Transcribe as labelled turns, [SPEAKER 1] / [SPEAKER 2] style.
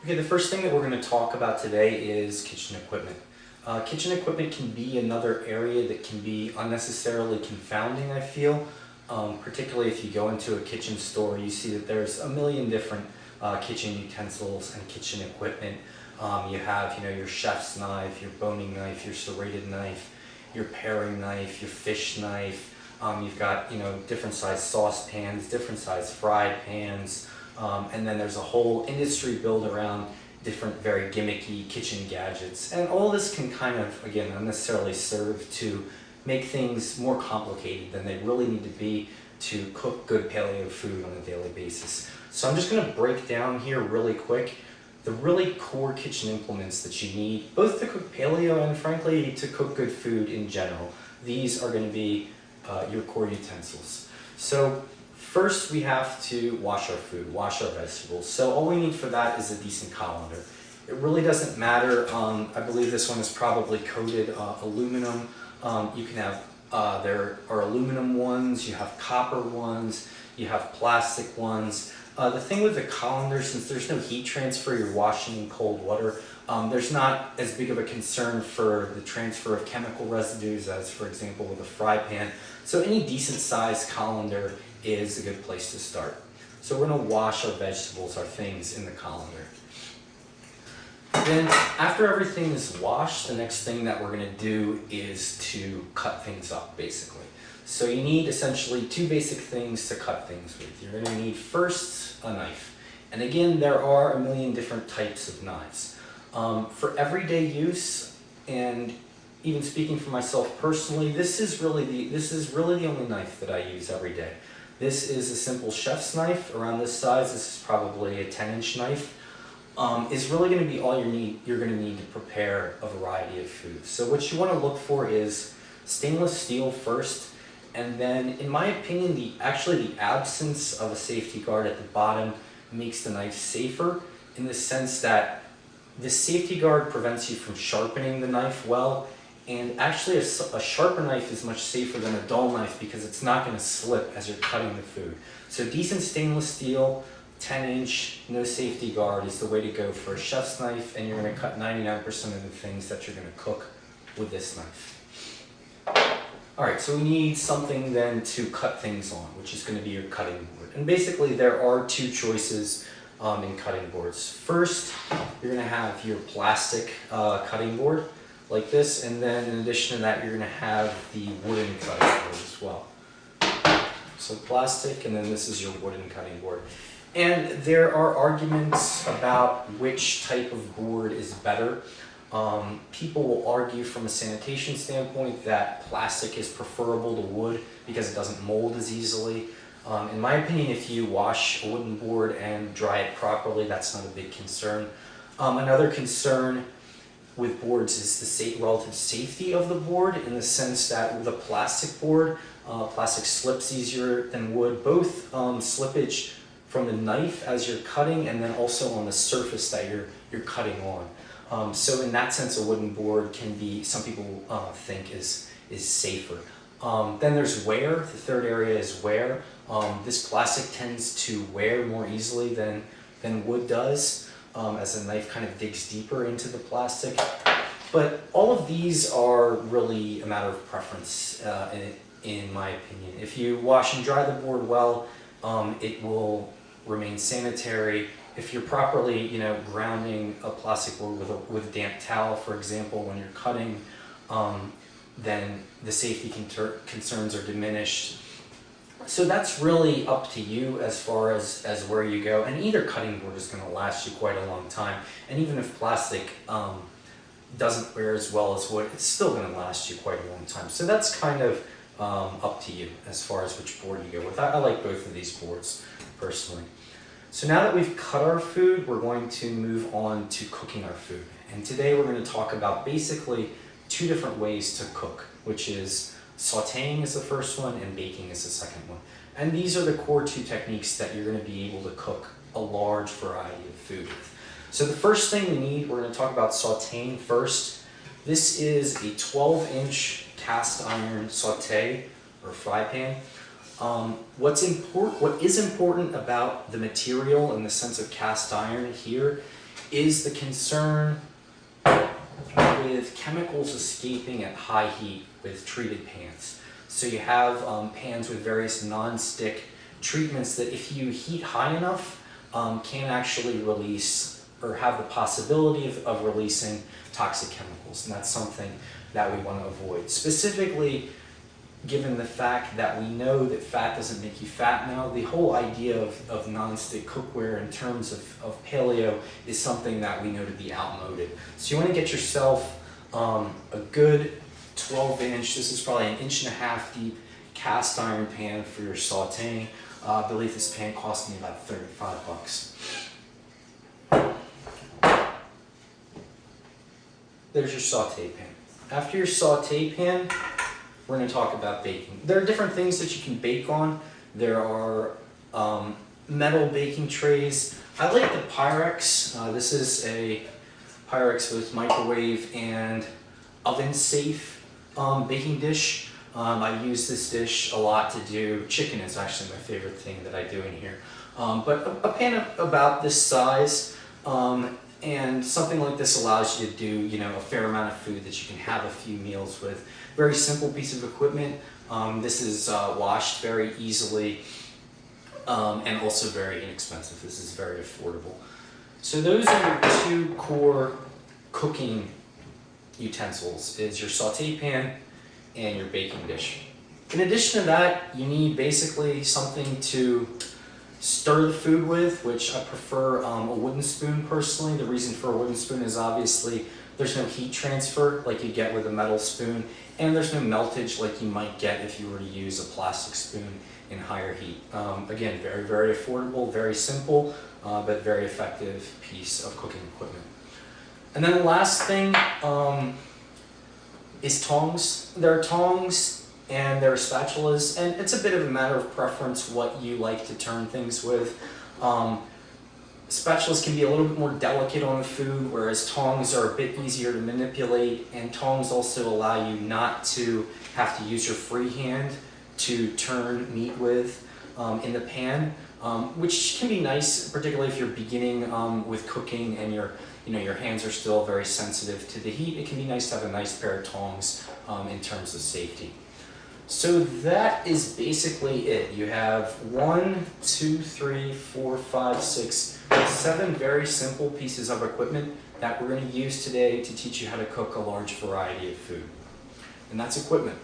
[SPEAKER 1] Okay, the first thing that we're going to talk about today is kitchen equipment. Kitchen equipment can be another area that can be unnecessarily confounding, I feel. Particularly if you go into a kitchen store, you see that there's a million different kitchen utensils and kitchen equipment. You have, your chef's knife, your boning knife, your serrated knife, your paring knife, your fish knife. You've got, different size saucepans, different size fried pans. And then there's a whole industry built around different very gimmicky kitchen gadgets. And all this can kind of, again, unnecessarily serve to make things more complicated than they really need to be to cook good paleo food on a daily basis. So I'm just going to break down here really quick the really core kitchen implements that you need, both to cook paleo and frankly to cook good food in general. These are going to be your core utensils. So first, we have to wash our food, wash our vegetables. So all we need for that is a decent colander. It really doesn't matter. I believe this one is probably coated aluminum. You can have, there are aluminum ones, you have copper ones, you have plastic ones. The thing with the colander, since there's no heat transfer, you're washing in cold water, there's not as big of a concern for the transfer of chemical residues as, for example, with a fry pan. So any decent sized colander is a good place to start. So we're going to wash our vegetables, our things in the colander. Then after everything is washed, the next thing that we're going to do is to cut things up, basically. So you need essentially two basic things to cut things with. You're going to need first a knife. And again, there are a million different types of knives. For everyday use, and even speaking for myself personally, this is really the only knife that I use every day. This is a simple chef's knife around this size. This is probably a 10-inch knife. Is really going to be all you're going to need to prepare a variety of foods. So what you want to look for is stainless steel first, and then, in my opinion, the absence of a safety guard at the bottom makes the knife safer, in the sense that the safety guard prevents you from sharpening the knife well. And actually, a sharper knife is much safer than a dull knife because it's not going to slip as you're cutting the food. So decent stainless steel, 10-inch, no safety guard is the way to go for a chef's knife, and you're going to cut 99% of the things that you're going to cook with this knife. Alright, so we need something then to cut things on, which is going to be your cutting board. And basically there are two choices in cutting boards. First, you're going to have your plastic cutting board, like this, and then in addition to that, you're going to have the wooden cutting board as well. So plastic, and then this is your wooden cutting board. And there are arguments about which type of board is better. People will argue from a sanitation standpoint that plastic is preferable to wood because it doesn't mold as easily. In my opinion, if you wash a wooden board and dry it properly, that's not a big concern. Another concern with boards is the relative safety of the board, in the sense that with a plastic board, plastic slips easier than wood, both slippage from the knife as you're cutting and then also on the surface that you're cutting on. So in that sense, a wooden board can be, some people think is safer. Then there's wear. The third area is wear. This plastic tends to wear more easily than wood does, as the knife kind of digs deeper into the plastic. But all of these are really a matter of preference, in my opinion. If you wash and dry the board well, it will remain sanitary. If you're properly, grounding a plastic board with a damp towel, for example, when you're cutting, then the safety concerns are diminished. So that's really up to you as far as where you go. And either cutting board is going to last you quite a long time. And even if plastic doesn't wear as well as wood, it's still going to last you quite a long time. So that's kind of up to you as far as which board you go with. I like both of these boards personally. So now that we've cut our food, we're going to move on to cooking our food. And today we're going to talk about basically two different ways to cook, which is sautéing is the first one and baking is the second one. And these are the core two techniques that you're going to be able to cook a large variety of food with. So the first thing we need, we're going to talk about sautéing first. This is a 12-inch cast iron sauté or fry pan. What is important about the material in the sense of cast iron here is the concern with chemicals escaping at high heat with treated pans. So you have pans with various non-stick treatments that if you heat high enough can actually release or have the possibility of releasing toxic chemicals, and that's something that we want to avoid. Specifically, given the fact that we know that fat doesn't make you fat now, the whole idea of non-stick cookware in terms of paleo is something that we know to be outmoded. So you want to get yourself a good 12-inch, this is probably 1.5 inches deep, cast iron pan for your sauteing. I believe this pan cost me about 35 bucks. There's your saute pan. After your saute pan, we're going to talk about baking. There are different things that you can bake on. There are metal baking trays. I like the Pyrex. This is a Pyrex with microwave and oven safe baking dish. I use this dish a lot to do chicken. Is actually my favorite thing that I do in here. But a pan about this size, and something like this allows you to do, a fair amount of food that you can have a few meals with. Very simple piece of equipment. This is washed very easily and also very inexpensive. This is very affordable. So those are your two core cooking utensils, is your saute pan and your baking dish. In addition to that, you need basically something to stir the food with, which I prefer a wooden spoon personally. The reason for a wooden spoon is obviously there's no heat transfer like you get with a metal spoon, and there's no meltage like you might get if you were to use a plastic spoon in higher heat. Again, very, very affordable, very simple, but very effective piece of cooking equipment. And then the last thing is tongs. There are tongs and there are spatulas, and it's a bit of a matter of preference what you like to turn things with. Spatulas can be a little bit more delicate on the food, whereas tongs are a bit easier to manipulate, and tongs also allow you not to have to use your free hand to turn meat with in the pan, which can be nice, particularly if you're beginning with cooking and your hands are still very sensitive to the heat. It can be nice to have a nice pair of tongs in terms of safety. So that is basically it. You have 1, 2, 3, 4, 5, 6, 7 very simple pieces of equipment that we're going to use today to teach you how to cook a large variety of food. And that's equipment.